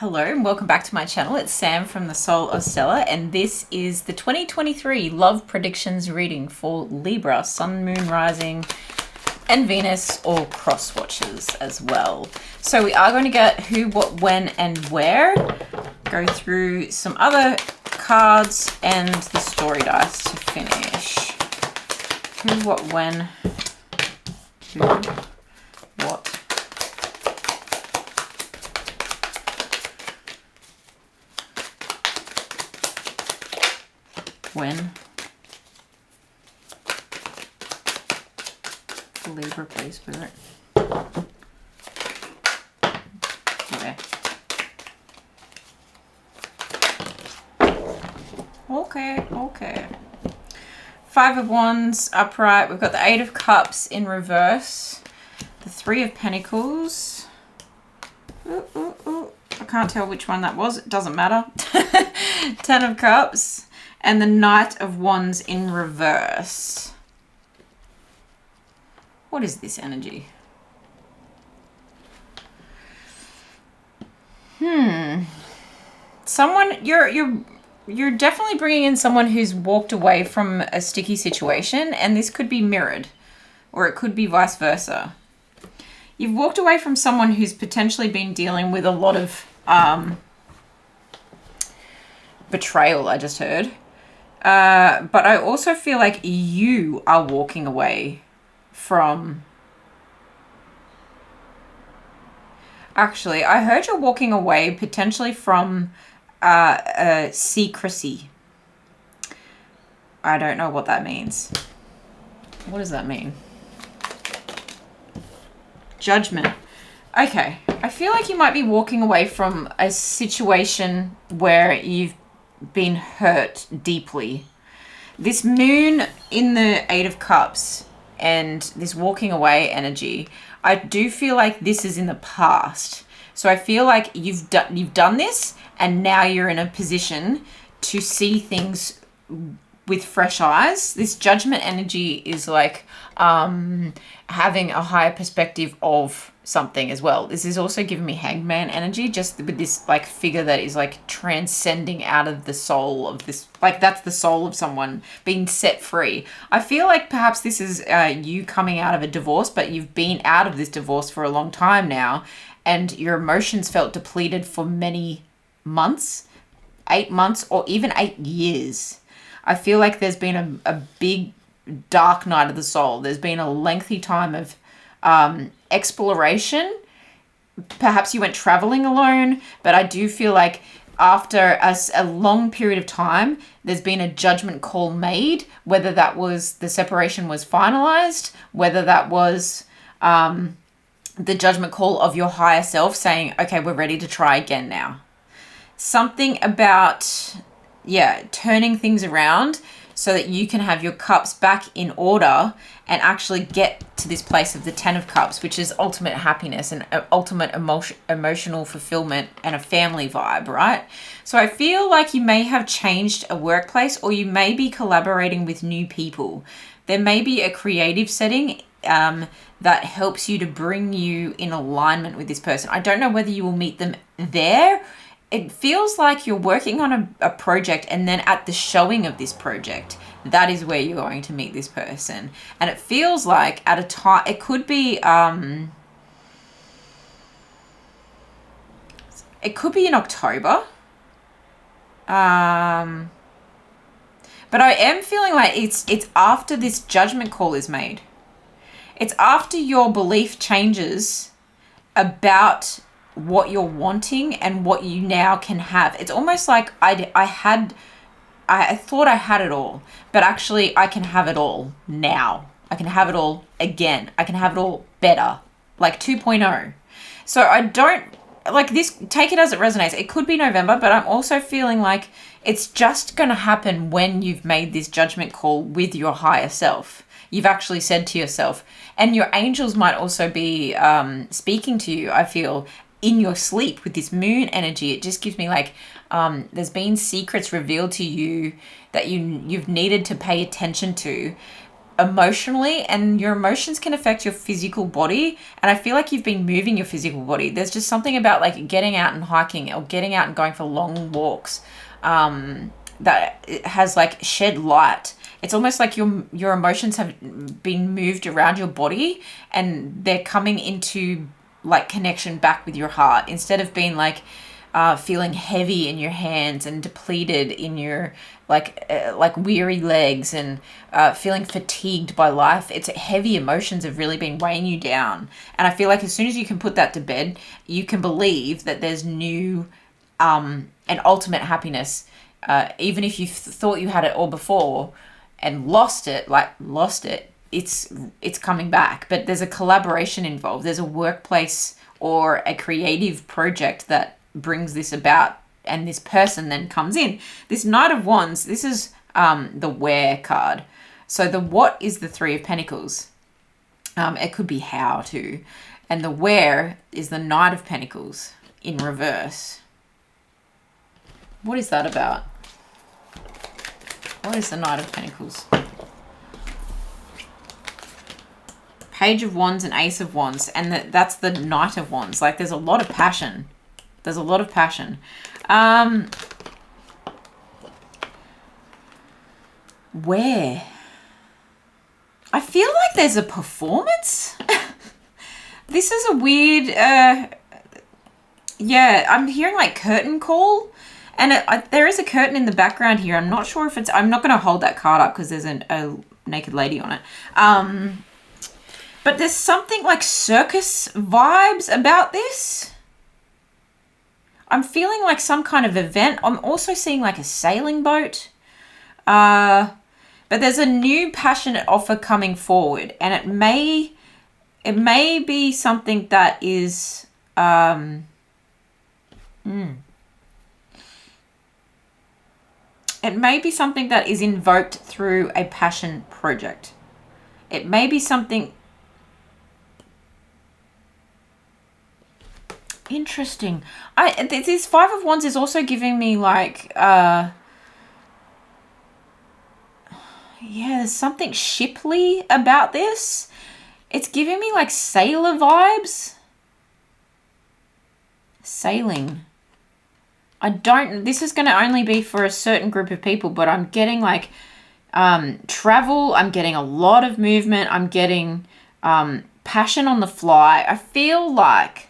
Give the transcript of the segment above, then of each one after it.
Hello and welcome back to my channel. It's Sam from the Soul of Stella, and this is the 2023 Love Predictions reading for Libra, Sun, Moon, Rising, and Venus, or cross watchers as well. So we are going to get who, what, when, and where. Go through some other cards and the story dice to finish. Who, what, when, who, what, when. The Libra place spirit. Okay. Okay. Five of Wands upright. We've got the Eight of Cups in reverse. The Three of Pentacles. Ooh. I can't tell which one that was. It doesn't matter. Ten of Cups. And the Knight of Wands in reverse. What is this energy? Someone, you're definitely bringing in someone who's walked away from a sticky situation, and this could be mirrored, or it could be vice versa. You've walked away from someone who's potentially been dealing with a lot of betrayal, I just heard. But I also feel like you are walking away from... Actually, I heard you're walking away potentially from secrecy. I don't know what that means. What does that mean? Judgment. Okay. I feel like you might be walking away from a situation where you've been hurt deeply. This moon in the Eight of Cups and this walking away energy, I do feel like this is in the past. So I feel like you've done this, and now you're in a position to see things with fresh eyes. This Judgment energy is like having a higher perspective of something as well. This is also giving me Hangman energy, just with this like figure that is like transcending out of the soul of this, like that's the soul of someone being set free. I feel like perhaps this is you coming out of a divorce, but you've been out of this divorce for a long time now, and your emotions felt depleted for many months, 8 months, or even 8 years. I feel like there's been a big dark night of the soul. There's been a lengthy time of exploration. Perhaps you went traveling alone, but I do feel like after a long period of time, there's been a judgment call made, whether that was the separation was finalized, whether that was the judgment call of your higher self saying, okay, we're ready to try again now. Something about, turning things around so that you can have your cups back in order and actually get to this place of the Ten of Cups, which is ultimate happiness and ultimate emotional fulfillment and a family vibe, right? So I feel like you may have changed a workplace, or you may be collaborating with new people. There may be a creative setting that helps you to bring you in alignment with this person. I don't know whether you will meet them there. It feels like you're working on a project, and then at the showing of this project, that is where you're going to meet this person. And it feels like at a time, it could be in October. But I am feeling like it's after this judgment call is made. It's after your belief changes about what you're wanting and what you now can have. It's almost like I thought I had it all, but actually I can have it all now. I can have it all again. I can have it all better, like 2.0. So I don't like this. Take it as it resonates. It could be November, but I'm also feeling like it's just going to happen when you've made this judgment call with your higher self. You've actually said to yourself, and your angels might also be speaking to you, I feel, in your sleep with this moon energy. It just gives me like there's been secrets revealed to you that you've needed to pay attention to, emotionally, and your emotions can affect your physical body. And I feel like you've been moving your physical body. There's just something about like getting out and hiking or getting out and going for long walks that it has like shed light. It's almost like your emotions have been moved around your body, and they're coming into like connection back with your heart, instead of being like feeling heavy in your hands and depleted in your like weary legs and feeling fatigued by life. It's heavy emotions have really been weighing you down. And I feel like as soon as you can put that to bed, you can believe that there's new and ultimate happiness. Even if you thought you had it all before and lost it, it's coming back. But there's a collaboration involved. There's a workplace or a creative project that brings this about, and this person then comes in. This Knight of Wands, this is the where card. So the what is the Three of Pentacles. It could be how too. And the where is the Knight of Pentacles in reverse. What is that about? What is the Knight of Pentacles? Page of Wands and Ace of Wands. And that's the Knight of Wands. Like there's a lot of passion. There's a lot of passion. Where? I feel like there's a performance. This is a weird... yeah, I'm hearing like curtain call. And there is a curtain in the background here. I'm not sure if it's... I'm not going to hold that card up because there's a naked lady on it. But there's something like circus vibes about this. I'm feeling like some kind of event. I'm also seeing like a sailing boat. But there's a new passionate offer coming forward. And it may be something that is... It may be something that is invoked through a passion project. It may be something... Interesting. This Five of Wands is also giving me like... yeah, there's something shiply about this. It's giving me like sailor vibes. Sailing. This is going to only be for a certain group of people, but I'm getting like travel. I'm getting a lot of movement. I'm getting passion on the fly. I feel like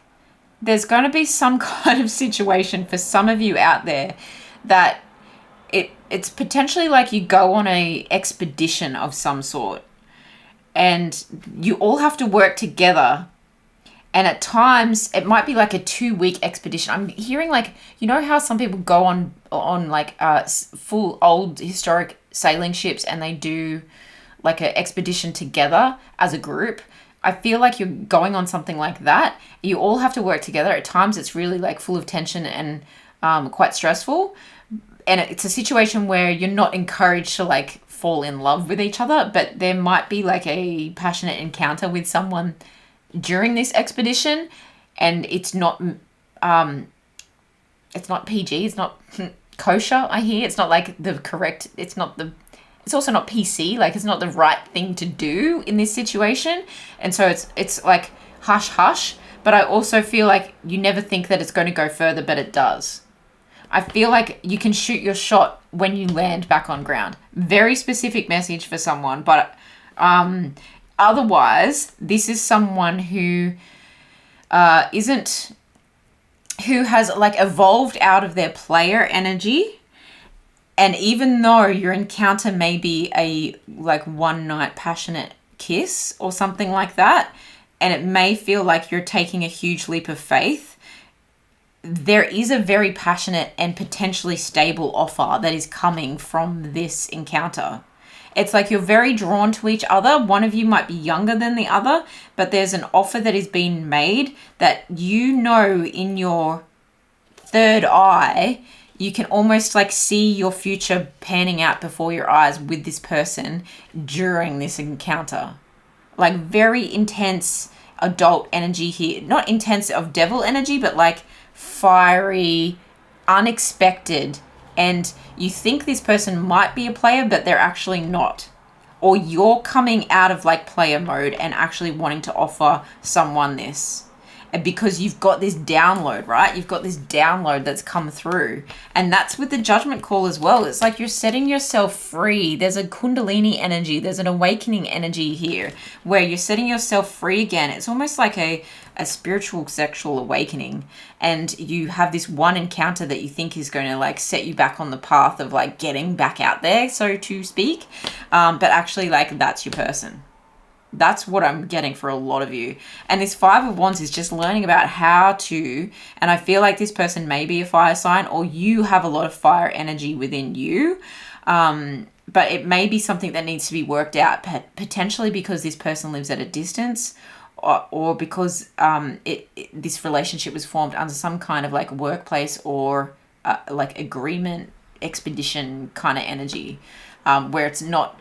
there's going to be some kind of situation for some of you out there that it's potentially like you go on a expedition of some sort and you all have to work together. And at times, it might be like a 2-week expedition. I'm hearing like, you know how some people go on like full old historic sailing ships and they do like an expedition together as a group? I feel like you're going on something like that. You all have to work together. At times, it's really like full of tension and quite stressful. And it's a situation where you're not encouraged to like fall in love with each other, but there might be like a passionate encounter with someone during this expedition, and it's not PG, it's not kosher, I hear. It's not like the correct, it's also not PC, like it's not the right thing to do in this situation. And so it's like hush hush, but I also feel like you never think that it's going to go further, but it does. I feel like you can shoot your shot when you land back on ground. Very specific message for someone, but otherwise, this is someone who who has like evolved out of their player energy. And even though your encounter may be a like one night passionate kiss or something like that, and it may feel like you're taking a huge leap of faith, there is a very passionate and potentially stable offer that is coming from this encounter. It's like you're very drawn to each other. One of you might be younger than the other, but there's an offer that is being made that you know in your third eye, you can almost like see your future panning out before your eyes with this person during this encounter. Like very intense adult energy here. Not intense of devil energy, but like fiery, unexpected. And you think this person might be a player, but they're actually not. or you're coming out of like player mode and actually wanting to offer someone this. And because you've got this download, right? You've got this download that's come through. And that's with the judgment call as well. It's like you're setting yourself free. There's a Kundalini energy. There's an awakening energy here where you're setting yourself free again. It's almost like a spiritual sexual awakening. And you have this one encounter that you think is going to like set you back on the path of like getting back out there, so to speak. But actually like that's your person. That's what I'm getting for a lot of you. And this 5 of Wands is just learning about how to, and I feel like this person may be a fire sign or you have a lot of fire energy within you. But it may be something that needs to be worked out, potentially because this person lives at a distance or because this relationship was formed under some kind of like workplace or like agreement, expedition kind of energy, where it's not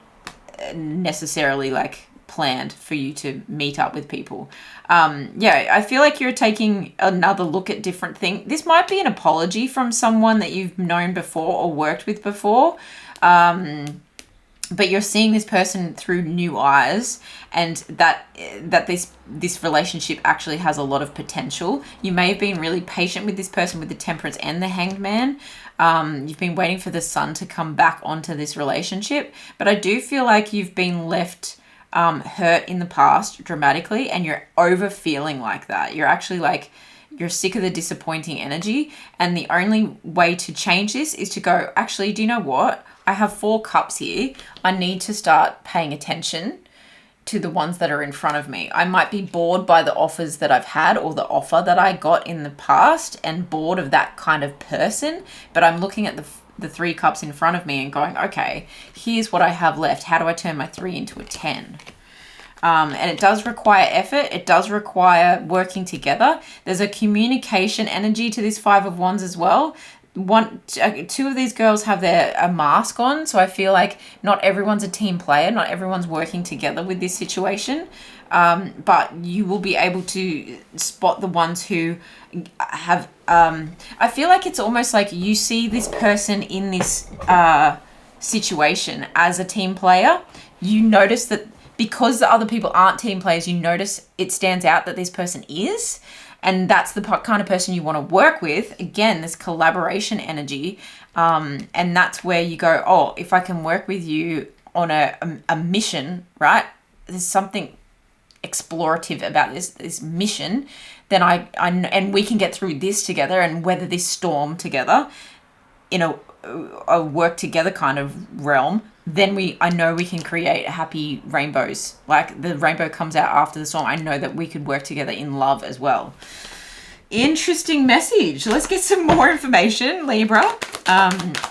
necessarily like planned for you to meet up with people. I feel like you're taking another look at different things. This might be an apology from someone that you've known before or worked with before, but you're seeing this person through new eyes, and that this relationship actually has a lot of potential. You may have been really patient with this person with the Temperance and the Hanged Man. You've been waiting for the sun to come back onto this relationship, but I do feel like you've been left hurt in the past dramatically, and you're over feeling like that. You're actually like, you're sick of the disappointing energy, and the only way to change this is to go, actually, do you know what? I have 4 cups here. I need to start paying attention to the ones that are in front of me. I might be bored by the offers that I've had or the offer that I got in the past and bored of that kind of person, but I'm looking at the 3 cups in front of me and going, okay, here's what I have left. How do I turn my 3 into a 10? And it does require effort. It does require working together. There's a communication energy to this 5 of Wands as well. 2 of these girls have a mask on, so I feel like not everyone's a team player. Not everyone's working together with this situation. But you will be able to spot the ones who have, I feel like it's almost like you see this person in this situation as a team player. You notice that because the other people aren't team players, you notice it stands out that this person is. And that's the kind of person you want to work with. Again, this collaboration energy. And that's where you go, oh, if I can work with you on a mission, right? There's something explorative about this mission, then and we can get through this together and weather this storm together in a work together kind of realm, then I know we can create happy rainbows. Like the rainbow comes out after the storm. I know that we could work together in love as well. Interesting message. Let's get some more information, Libra.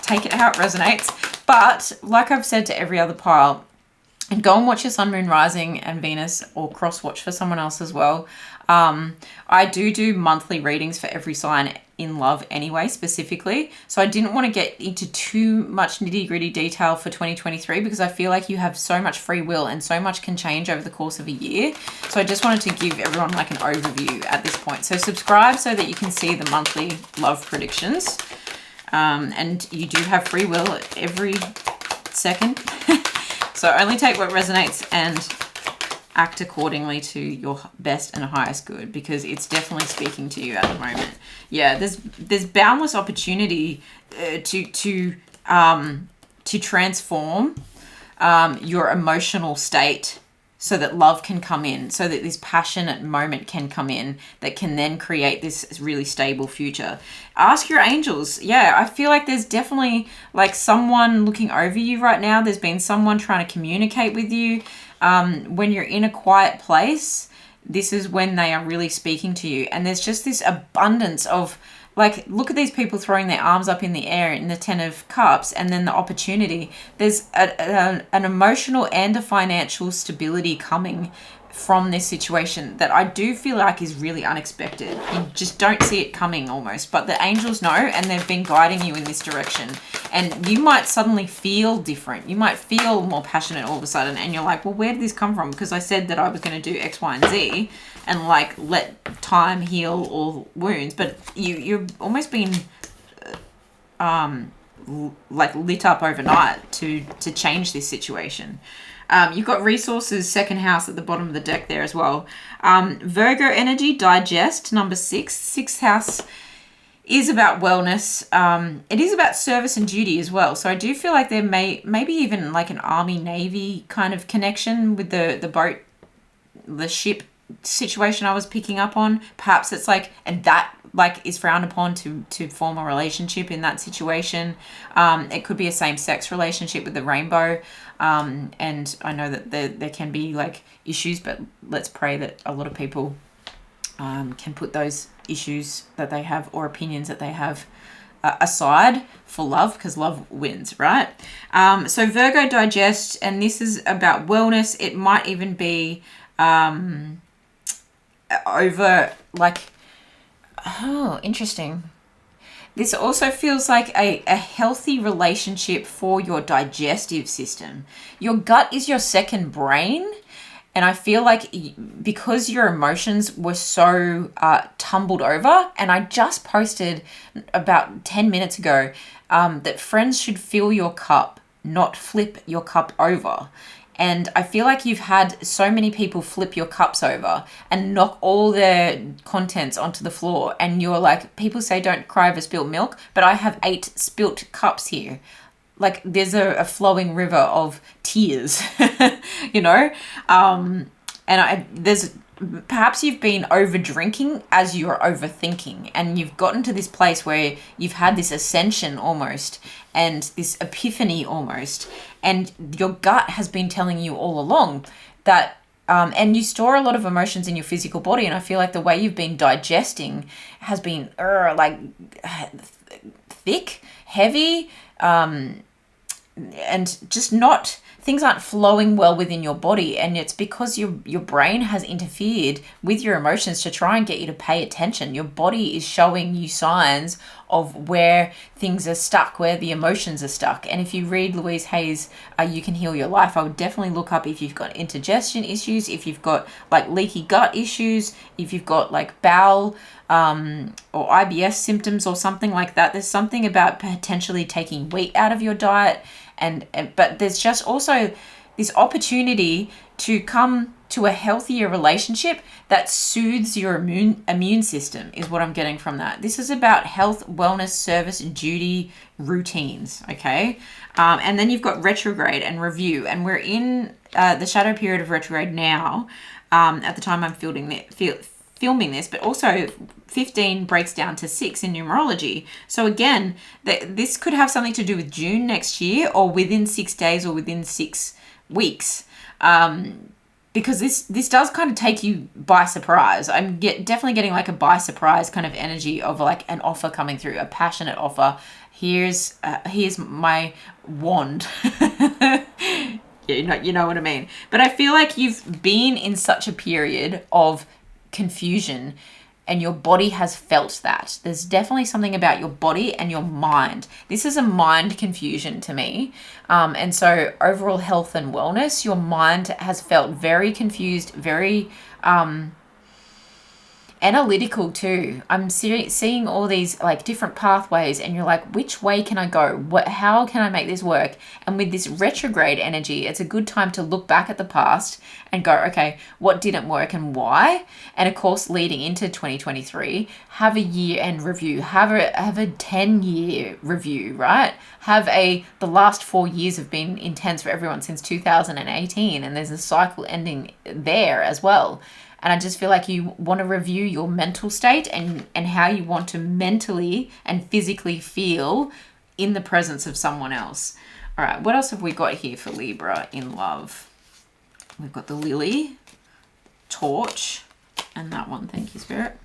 Take it how it resonates. But like I've said to every other pile, and go and watch your sun, moon, rising, and Venus, or cross watch for someone else as well. I do monthly readings for every sign in love anyway, specifically. So I didn't want to get into too much nitty gritty detail for 2023 because I feel like you have so much free will and so much can change over the course of a year. So I just wanted to give everyone like an overview at this point. So subscribe so that you can see the monthly love predictions. And you do have free will every second. So only take what resonates and act accordingly to your best and highest good, because it's definitely speaking to you at the moment. Yeah, there's boundless opportunity to transform your emotional state so that love can come in, so that this passionate moment can come in that can then create this really stable future. Ask your angels. Yeah, I feel like there's definitely like someone looking over you right now. There's been someone trying to communicate with you. When you're in a quiet place, this is when they are really speaking to you. And there's just this abundance of, like, look at these people throwing their arms up in the air in the 10 of Cups, and then the opportunity. There's an emotional and a financial stability coming from this situation that I do feel like is really unexpected. You just don't see it coming almost, but the angels know, and they've been guiding you in this direction. And you might suddenly feel different. You might feel more passionate all of a sudden, and you're like, well, where did this come from? Because I said that I was going to do X, Y, and Z, and like let time heal all wounds. But you're almost been like lit up overnight to change this situation. You've got resources, second house at the bottom of the deck there as well. Virgo energy, digest, number 6. Sixth house is about wellness. It is about service and duty as well. So I do feel like there maybe even like an Army Navy kind of connection with the boat, the ship situation I was picking up on. Perhaps it's like, and that like is frowned upon to form a relationship in that situation. It could be a same-sex relationship with the rainbow. And I know that there can be like issues, but let's pray that a lot of people can put those issues that they have or opinions that they have aside for love, because love wins, right? So Virgo digest, and this is about wellness. It might even be over like, oh, interesting. This also feels like a healthy relationship for your digestive system. Your gut is your second brain. And I feel like because your emotions were so tumbled over, and I just posted about 10 minutes ago that friends should fill your cup, not flip your cup over. And I feel like you've had so many people flip your cups over and knock all their contents onto the floor. And you're like, people say don't cry over spilt milk, but I have 8 spilt cups here. Like there's a flowing river of tears, you know? And there's perhaps you've been over drinking as you're overthinking, and you've gotten to this place where you've had this ascension almost and this epiphany almost, and your gut has been telling you all along that and you store a lot of emotions in your physical body, and I feel like the way you've been digesting has been like thick, heavy, and just not, things aren't flowing well within your body. And it's because your brain has interfered with your emotions to try and get you to pay attention. Your body is showing you signs of where things are stuck, where the emotions are stuck. And if you read Louise Hay's You Can Heal Your Life, I would definitely look up if you've got indigestion issues, if you've got like leaky gut issues, if you've got like bowel or IBS symptoms or something like that. There's something about potentially taking wheat out of your diet. But there's just also this opportunity to come to a healthier relationship that soothes your immune system is what I'm getting from that. This is about health, wellness, service, duty, routines, okay? And then you've got retrograde and review, and we're in the shadow period of retrograde now at the time I'm filming this, but also 15 breaks down to 6 in numerology. So again, this could have something to do with June next year, or within 6 days, or within 6 weeks. Because this does kind of take you by surprise. I'm definitely getting like a by surprise kind of energy of like an offer coming through, a passionate offer. Here's my wand. You know what I mean? But I feel like you've been in such a period of confusion, and your body has felt that. There's definitely something about your body and your mind. This is a mind confusion to me. And so overall health and wellness, your mind has felt very confused, very analytical too. I'm seeing all these like different pathways, and you're like, which way can I go? How can I make this work? And with this retrograde energy, it's a good time to look back at the past and go, okay, what didn't work and why? And of course, leading into 2023, have a year-end review, have a 10-year review, right? The last 4 years have been intense for everyone since 2018, and there's a cycle ending there as well. And I just feel like you want to review your mental state and how you want to mentally and physically feel in the presence of someone else. All right, what else have we got here for Libra in love? We've got the lily, torch, and that one. Thank you, Spirit.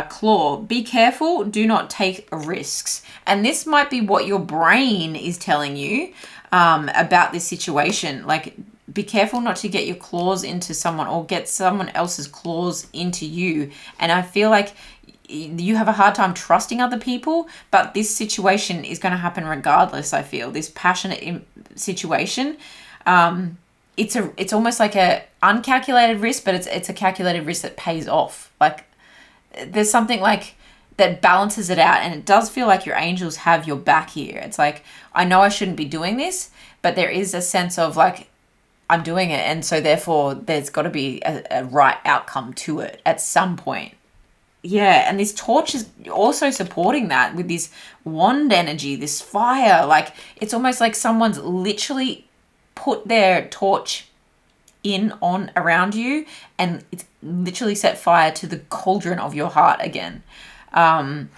Claw. Be careful. Do not take risks. And this might be what your brain is telling you about this situation. Like, be careful not to get your claws into someone or get someone else's claws into you. And I feel like you have a hard time trusting other people, but this situation is going to happen regardless. I feel this passionate situation. It's almost like a uncalculated risk, but it's a calculated risk that pays off. Like there's something like that balances it out. And it does feel like your angels have your back here. It's like, I know I shouldn't be doing this, but there is a sense of like, I'm doing it. And so therefore there's got to be a right outcome to it at some point. Yeah, and this torch is also supporting that with this wand energy, this fire. Like, it's almost like someone's literally put their torch on around you, and it's literally set fire to the cauldron of your heart again. And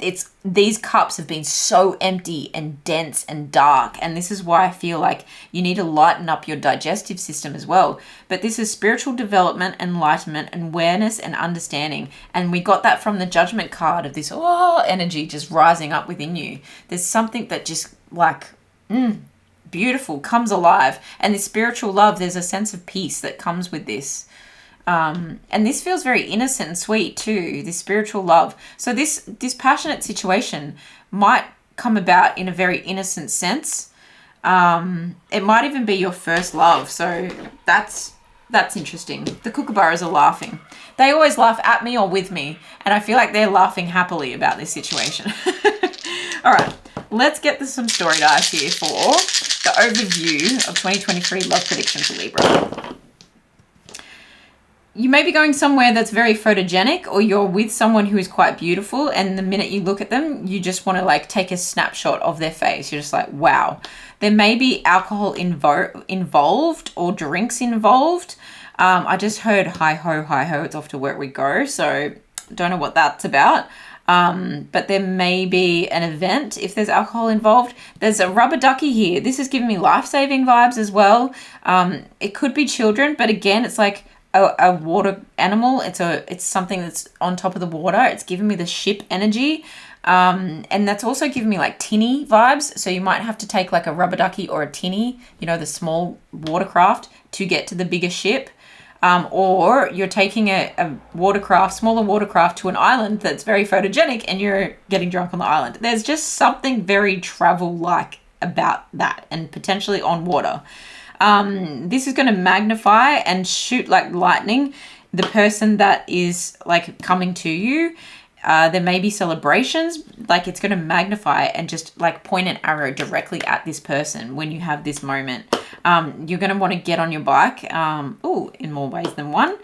it's, these cups have been so empty and dense and dark. And this is why I feel like you need to lighten up your digestive system as well. But this is spiritual development, enlightenment, awareness, and understanding. And we got that from the Judgment card of this energy just rising up within you. There's something that just like, beautiful, comes alive. And this spiritual love, there's a sense of peace that comes with this. And this feels very innocent and sweet too, this spiritual love. So this passionate situation might come about in a very innocent sense. It might even be your first love. So that's interesting. The kookaburras are laughing. They always laugh at me or with me. And I feel like they're laughing happily about this situation. All right, let's get some story dice here for the overview of 2023 love prediction for Libra. You may be going somewhere that's very photogenic, or you're with someone who is quite beautiful, and the minute you look at them, you just want to like take a snapshot of their face. You're just like, wow. There may be alcohol involved or drinks involved. I just heard hi ho, it's off to work we go. So don't know what that's about. But there may be an event if there's alcohol involved. There's a rubber ducky here. This is giving me life-saving vibes as well. It could be children, but again, it's like a water animal. It's something that's on top of the water. It's giving me the ship energy. And that's also giving me like tinny vibes. So you might have to take like a rubber ducky or a tinny, the small watercraft to get to the bigger ship. Or you're taking a smaller watercraft to an island that's very photogenic and you're getting drunk on the island. There's just something very travel-like about that, and potentially on water. This is going to magnify and shoot like lightning the person that is like coming to you. There may be celebrations, like it's going to magnify and just like point an arrow directly at this person when you have this moment. You're going to want to get on your bike, in more ways than one.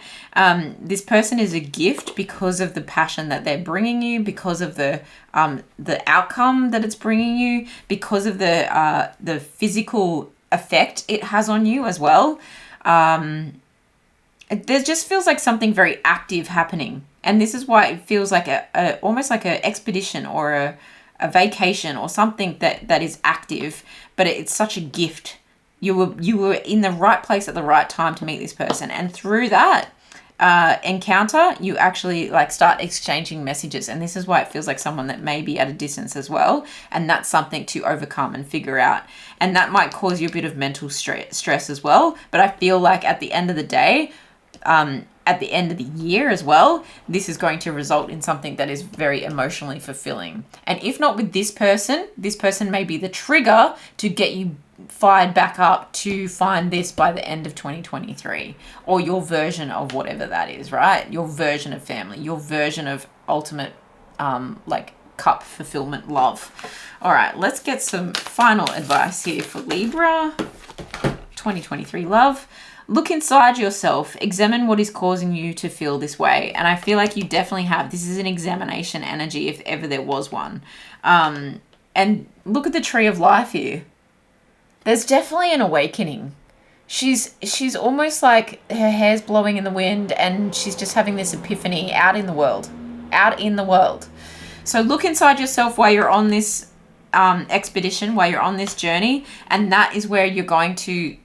This person is a gift because of the passion that they're bringing you, because of the outcome that it's bringing you, because of the physical effect it has on you as well. There just feels like something very active happening. And this is why it feels like almost like an expedition or a vacation or something that is active, but it's such a gift. You were in the right place at the right time to meet this person. And through that encounter, you actually like start exchanging messages. And this is why it feels like someone that may be at a distance as well. And that's something to overcome and figure out. And that might cause you a bit of mental stress as well. But I feel like at the end of the day, at the end of the year as well, this is going to result in something that is very emotionally fulfilling. And if not with this person may be the trigger to get you fired back up to find this by the end of 2023, or your version of whatever that is, right? Your version of family, your version of ultimate cup fulfillment love. All right, let's get some final advice here for Libra 2023 love. Look inside yourself, examine what is causing you to feel this way. And I feel like you definitely have. This is an examination energy if ever there was one. And look at the tree of life here. There's definitely an awakening. She's almost like her hair's blowing in the wind and she's just having this epiphany out in the world. So look inside yourself while you're on this expedition, while you're on this journey. And that is where you're going to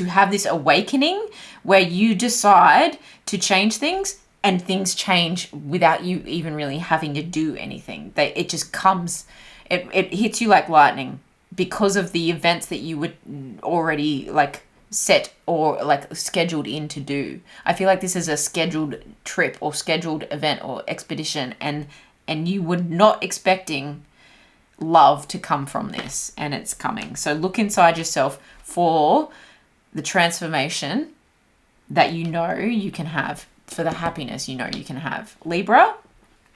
have this awakening where you decide to change things, and things change without you even really having to do anything. It just comes, it hits you like lightning because of the events that you would already like set or like scheduled in to do. I feel like this is a scheduled trip or scheduled event or expedition, and you were not expecting love to come from this, and it's coming. So look inside yourself for the transformation that you can have, for the happiness you can have. Libra,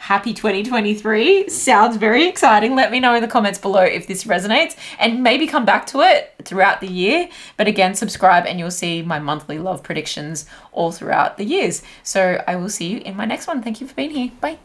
Happy 2023. Sounds very exciting. Let me know in the comments below if this resonates, and maybe come back to it throughout the year. But again, subscribe and you'll see my monthly love predictions all throughout the years. So I will see you in my next one. Thank you for being here. Bye.